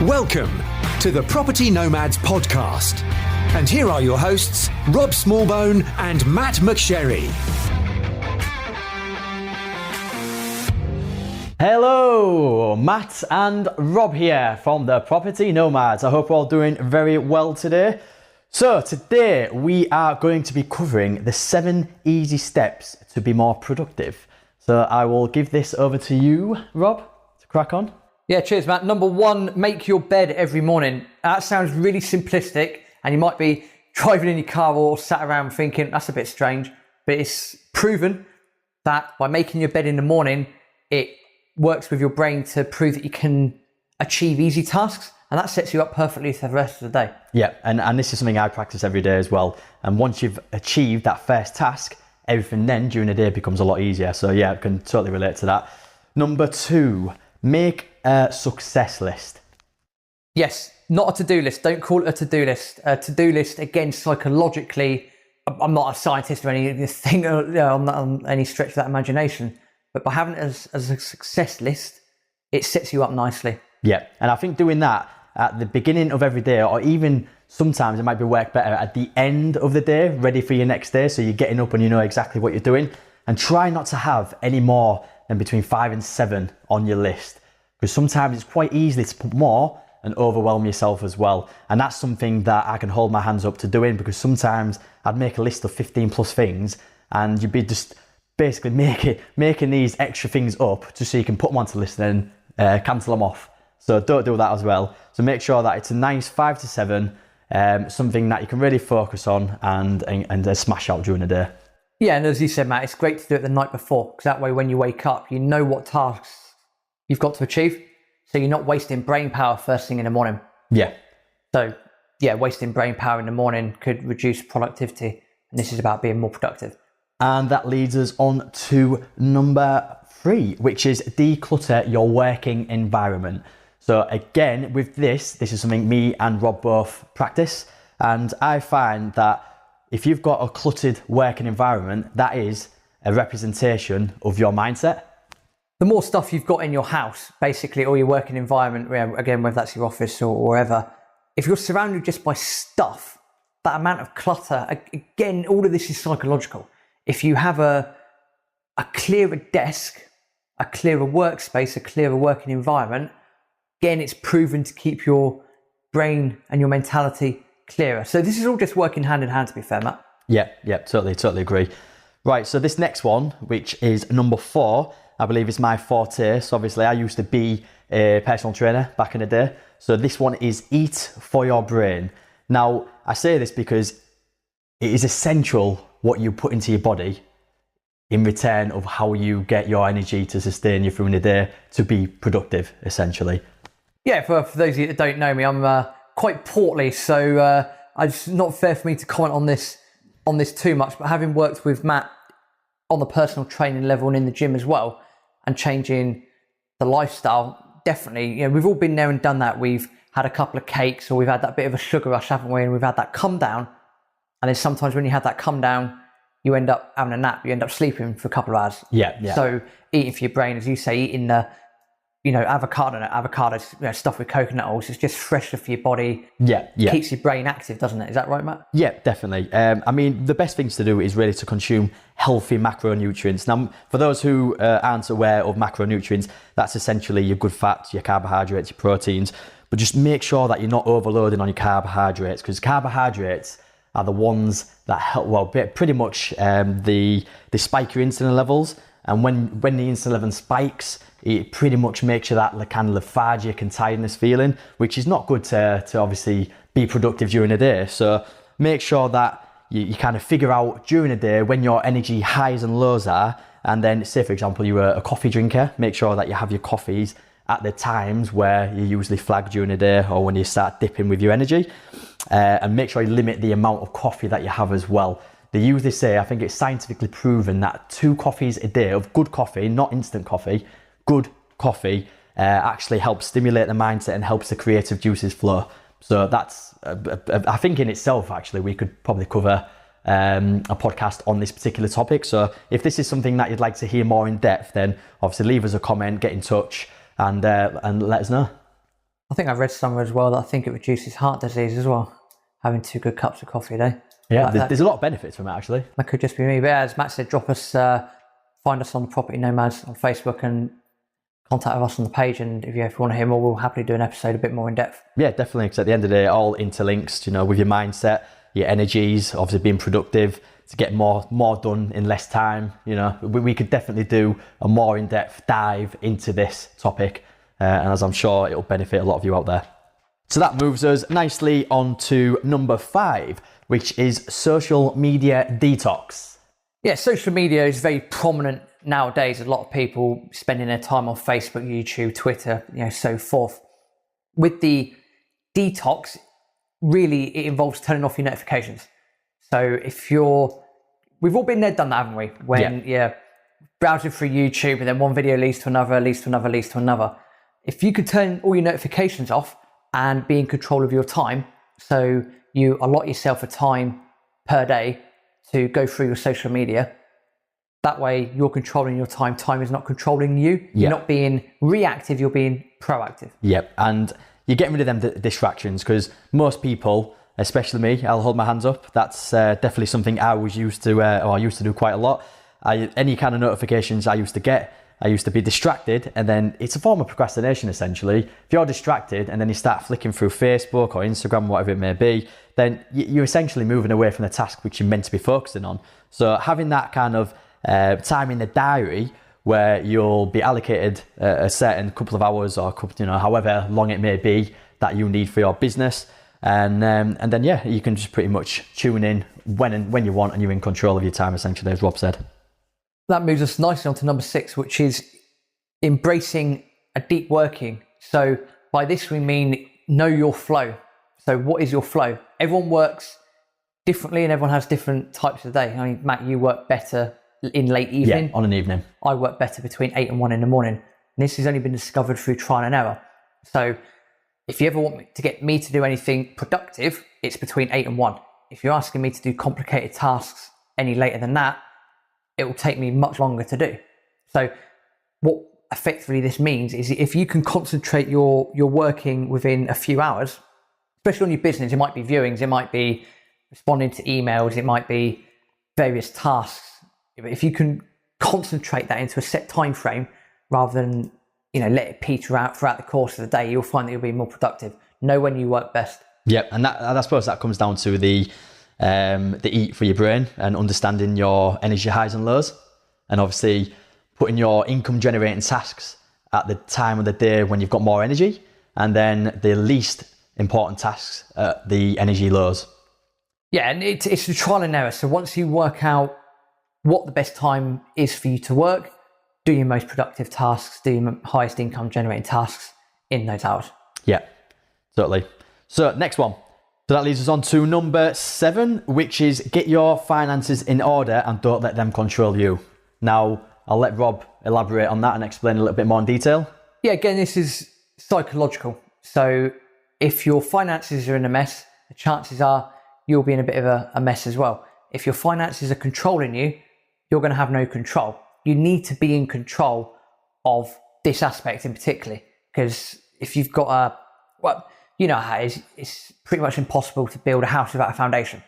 Welcome to the Property Nomads podcast. And here are your hosts, Rob Smallbone and Matt McSherry. Hello, Matt and Rob here from the Property Nomads. I hope we're all doing very well today. So today we are going to be covering the 7 easy steps to be more productive. So I will give this over to you, Rob, to crack on. Yeah, cheers, Matt. Number 1, make your bed every morning. That sounds really simplistic, and you might be driving in your car or sat around thinking, that's a bit strange, but it's proven that by making your bed in the morning, it works with your brain to prove that you can achieve easy tasks, and that sets you up perfectly for the rest of the day. Yeah, and this is something I practice every day as well. And once you've achieved that first task, everything then during the day becomes a lot easier. So yeah, I can totally relate to that. Number 2, make a success list. Yes, not a to-do list. Don't call it a to-do list. A to-do list, again, psychologically, I'm not a scientist or anything, I'm not on any stretch of that imagination, but by having it as a success list, it sets you up nicely. Yeah, and I think doing that at the beginning of every day, or even sometimes it might be work better at the end of the day, ready for your next day, so you're getting up and you know exactly what you're doing. And try not to have any more than between 5 and 7 on your list, because sometimes it's quite easy to put more and overwhelm yourself as well. And that's something that I can hold my hands up to doing, because sometimes I'd make a list of 15 plus things and you'd be just basically making these extra things up just so you can put them onto the list and then cancel them off. So don't do that as well. So make sure that it's a nice 5 to 7, something that you can really focus on and smash out during the day. Yeah, and as you said, Matt, it's great to do it the night before, because that way when you wake up, you know what tasks you've got to achieve. So you're not wasting brain power first thing in the morning. Yeah. So yeah, wasting brain power in the morning could reduce productivity. And this is about being more productive. And that leads us on to number 3, which is declutter your working environment. So again, with this is something me and Rob both practice. And I find that if you've got a cluttered working environment, that is a representation of your mindset. The more stuff you've got in your house, basically, or your working environment, again, whether that's your office or wherever, if you're surrounded just by stuff, that amount of clutter, again, all of this is psychological. If you have a clearer desk, a clearer workspace, a clearer working environment, again, it's proven to keep your brain and your mentality clearer. So this is all just working hand in hand, to be fair, Matt. Yeah, totally agree. Right, so this next one, which is number 4, I believe is my forte. So obviously I used to be a personal trainer back in the day. So this one is eat for your brain. Now, I say this because it is essential what you put into your body in return of how you get your energy to sustain you through the day to be productive, essentially. Yeah, for those of you that don't know me, I'm quite portly, so it's not fair for me to comment on this too much, but having worked with Matt on the personal training level and in the gym as well, and changing the lifestyle, definitely, we've all been there and done that. We've had a couple of cakes, or we've had that bit of a sugar rush, haven't we? And we've had that come down. And then sometimes when you have that come down, you end up having a nap, you end up sleeping for a couple of hours. Yeah. So eating for your brain, as you say, eating the, avocado, stuff with coconut oils, it's just fresher for your body. Yeah. Keeps your brain active, doesn't it? Is that right, Matt? Yeah, definitely. I mean, the best things to do is really to consume healthy macronutrients. Now, for those who aren't aware of macronutrients, that's essentially your good fats, your carbohydrates, your proteins. But just make sure that you're not overloading on your carbohydrates, because carbohydrates are the ones that help, pretty much they spike your insulin levels. And when the insulin level spikes, it pretty much makes you that kind of lethargic and tiredness feeling, which is not good to obviously be productive during the day. So make sure that you kind of figure out during the day when your energy highs and lows are. And then say, for example, you're a coffee drinker, make sure that you have your coffees at the times where you usually flag during the day or when you start dipping with your energy. And make sure you limit the amount of coffee that you have as well. They usually say, I think it's scientifically proven, that 2 coffees a day of good coffee, not instant coffee, good coffee actually helps stimulate the mindset and helps the creative juices flow. So that's, I think in itself, actually, we could probably cover a podcast on this particular topic. So if this is something that you'd like to hear more in depth, then obviously leave us a comment, get in touch, and let us know. I think I read somewhere as well that I think it reduces heart disease as well, having 2 good cups of coffee a day. Yeah, there's a lot of benefits from it, actually. That could just be me. But yeah, as Matt said, find us on Property Nomads on Facebook and contact us on the page. And if you want to hear more, we'll happily do an episode a bit more in depth. Yeah, definitely. Because at the end of the day, it all interlinks, with your mindset, your energies, obviously being productive to get more done in less time. We could definitely do a more in-depth dive into this topic. And as I'm sure it'll benefit a lot of you out there. So that moves us nicely on to number 5, which is social media detox. Yeah, social media is very prominent nowadays. A lot of people spending their time on Facebook, YouTube, Twitter, so forth. With the detox, really it involves turning off your notifications. So we've all been there, done that, haven't we? When browsing through YouTube and then one video leads to another, leads to another, leads to another. If you could turn all your notifications off and be in control of your time, so you allot yourself a time per day to go through your social media, that way you're controlling your time. Time is not controlling you. You're not being reactive, you're being proactive. Yep, and you're getting rid of them distractions, because most people, especially me, I'll hold my hands up, that's definitely something I used to do quite a lot. Any kind of notifications I used to get, I used to be distracted, and then it's a form of procrastination essentially. If you're distracted and then you start flicking through Facebook or Instagram, whatever it may be, then you're essentially moving away from the task which you're meant to be focusing on. So having that kind of time in the diary where you'll be allocated a certain couple of hours or however long it may be that you need for your business, and then you can just pretty much tune in when you want, and you're in control of your time essentially, as Rob said. That moves us nicely on to number 6, which is embracing a deep working. So by this we mean know your flow. So what is your flow? Everyone works differently and everyone has different types of day. I mean, Matt, you work better in late evening. Yeah, on an evening. I work better between 8 and 1 in the morning. And this has only been discovered through trial and error. So if you ever want to get me to do anything productive, it's between 8 and 1. If you're asking me to do complicated tasks any later than that, it will take me much longer to do. So what effectively this means is if you can concentrate your working within a few hours, especially on your business, it might be viewings, it might be responding to emails, it might be various tasks. If you can concentrate that into a set time frame rather than let it peter out throughout the course of the day, you'll find that you'll be more productive. Know when you work best. Yep, and I suppose that comes down to the eat for your brain and understanding your energy highs and lows, and obviously putting your income generating tasks at the time of the day when you've got more energy, and then the least important tasks at the energy lows. Yeah, and it's the trial and error. So once you work out what the best time is for you to work, do your most productive tasks, do your highest income generating tasks in those hours. Yeah, totally. So next one. So that leads us on to number 7, which is get your finances in order and don't let them control you. Now, I'll let Rob elaborate on that and explain a little bit more in detail. Yeah, again, this is psychological. So if your finances are in a mess, the chances are you'll be in a bit of a mess as well. If your finances are controlling you, you're going to have no control. You need to be in control of this aspect in particular, because if you've got you know how it's pretty much impossible to build a house without a foundation.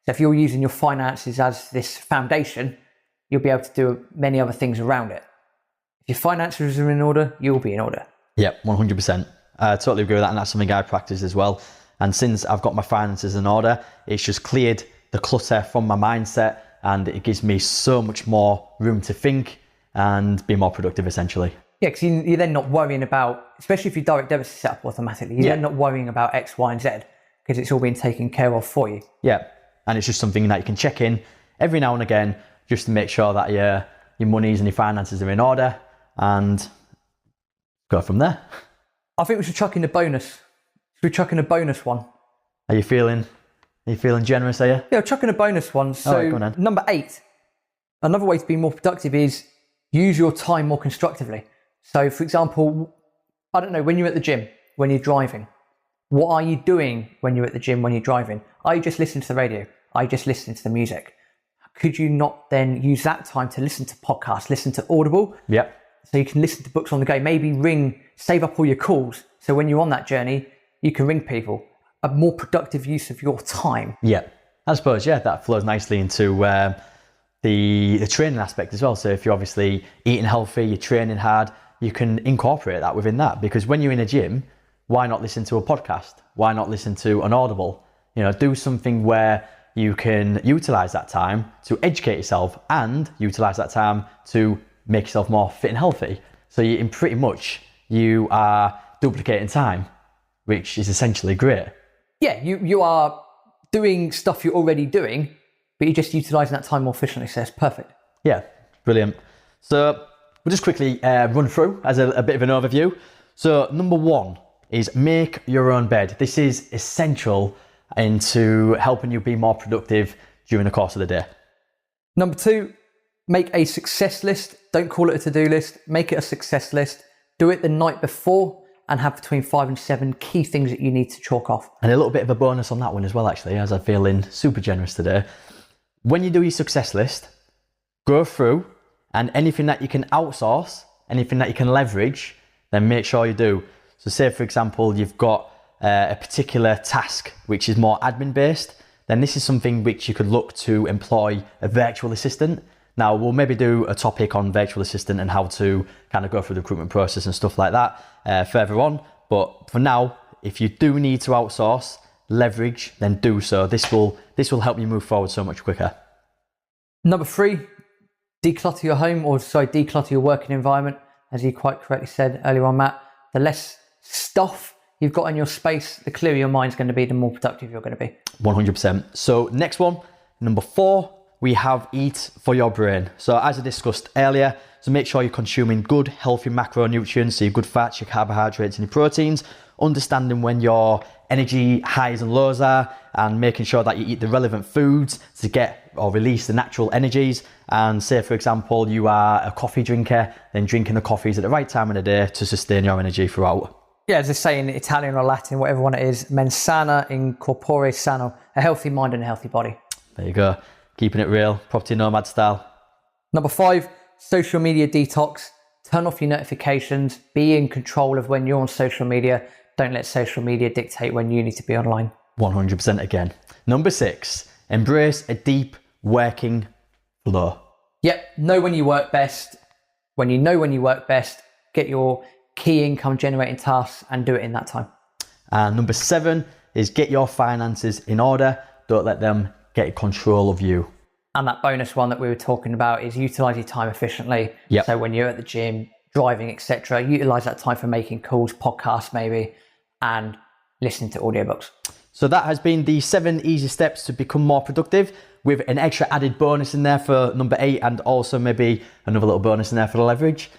So if you're using your finances as this foundation, you'll be able to do many other things around it. If your finances are in order, you'll be in order. Yep, 100%. I totally agree with that, and that's something I practice as well. And since I've got my finances in order, it's just cleared the clutter from my mindset, and it gives me so much more room to think and be more productive essentially. Yeah, because you're then not worrying about, especially if your direct debits are set up automatically, you're then not worrying about X, Y, and Z because it's all being taken care of for you. Yeah, and it's just something that you can check in every now and again just to make sure that your monies and your finances are in order, and go from there. I think we should chuck in a bonus. Should we chuck in a bonus one? Are you feeling generous, are you? Yeah, chuck in a bonus one. So right, go on then. Number 8, another way to be more productive is use your time more constructively. So for example, I don't know, when you're at the gym, when you're driving, what are you doing when you're at the gym, when you're driving? Are you just listening to the radio? Are you just listening to the music? Could you not then use that time to listen to podcasts, listen to Audible? Yep. so you can listen to books on the go. Maybe save up all your calls. So when you're on that journey, you can ring people. A more productive use of your time. Yeah, I suppose, that flows nicely into the training aspect as well. So if you're obviously eating healthy, you're training hard, you can incorporate that within that. Because when you're in a gym, why not listen to a podcast? Why not listen to an Audible? Do something where you can utilize that time to educate yourself and utilize that time to make yourself more fit and healthy. So you are duplicating time, which is essentially great. Yeah, you are doing stuff you're already doing, but you're just utilising that time more efficiently, so it's perfect. Yeah, brilliant. So we'll just quickly run through as a bit of an overview. So number 1 is make your own bed. This is essential into helping you be more productive during the course of the day. Number 2, make a success list. Don't call it a to-do list. Make it a success list. Do it the night before and have between 5 and 7 key things that you need to chalk off. And a little bit of a bonus on that one as well, actually, as I'm feeling super generous today. When you do your success list, go through and anything that you can outsource, anything that you can leverage, then make sure you do. So say, for example, you've got a particular task which is more admin based, then this is something which you could look to employ a virtual assistant. Now, we'll maybe do a topic on virtual assistant and how to kind of go through the recruitment process and stuff like that further on. But for now, if you do need to outsource, leverage, then do so. This will help you move forward so much quicker. Number 3, declutter your home, declutter your working environment. As you quite correctly said earlier on, Matt, the less stuff you've got in your space, the clearer your mind's going to be, the more productive you're going to be. 100%. So next one, number 4, we have eat for your brain. So as I discussed earlier, so make sure you're consuming good, healthy macronutrients, so your good fats, your carbohydrates and your proteins, understanding when your energy highs and lows are, and making sure that you eat the relevant foods to get or release the natural energies. And say, for example, you are a coffee drinker, then drinking the coffees at the right time of the day to sustain your energy throughout. Yeah, as they say in Italian or Latin, whatever one it is, mens sana in corpore sano, a healthy mind and a healthy body. There you go. Keeping it real, property nomad style. Number 5, social media detox. Turn off your notifications. Be in control of when you're on social media. Don't let social media dictate when you need to be online. 100% again. Number 6, embrace a deep working flow. Yep, know when you work best. When you know when you work best, get your key income generating tasks and do it in that time. And number 7 is get your finances in order. Don't let them get control of you. And that bonus one that we were talking about is utilize your time efficiently. Yep. So when you're at the gym, driving, etc., utilize that time for making calls, podcasts maybe, and listening to audiobooks. So that has been the 7 easy steps to become more productive, with an extra added bonus in there for number 8, and also maybe another little bonus in there for the leverage.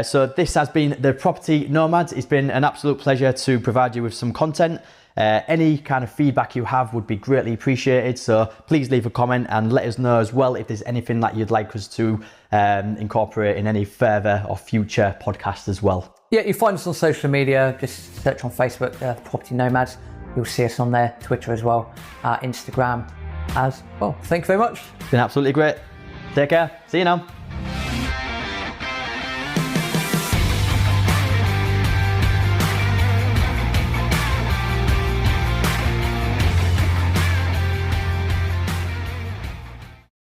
So this has been the Property Nomads. It's been an absolute pleasure to provide you with some content. Any kind of feedback you have would be greatly appreciated. So please leave a comment and let us know as well if there's anything that you'd like us to incorporate in any further or future podcasts as well. Yeah, you find us on social media. Just search on Facebook, Property Nomads. You'll see us on there, Twitter as well, Instagram as well. Thank you very much. It's been absolutely great. Take care. See you now.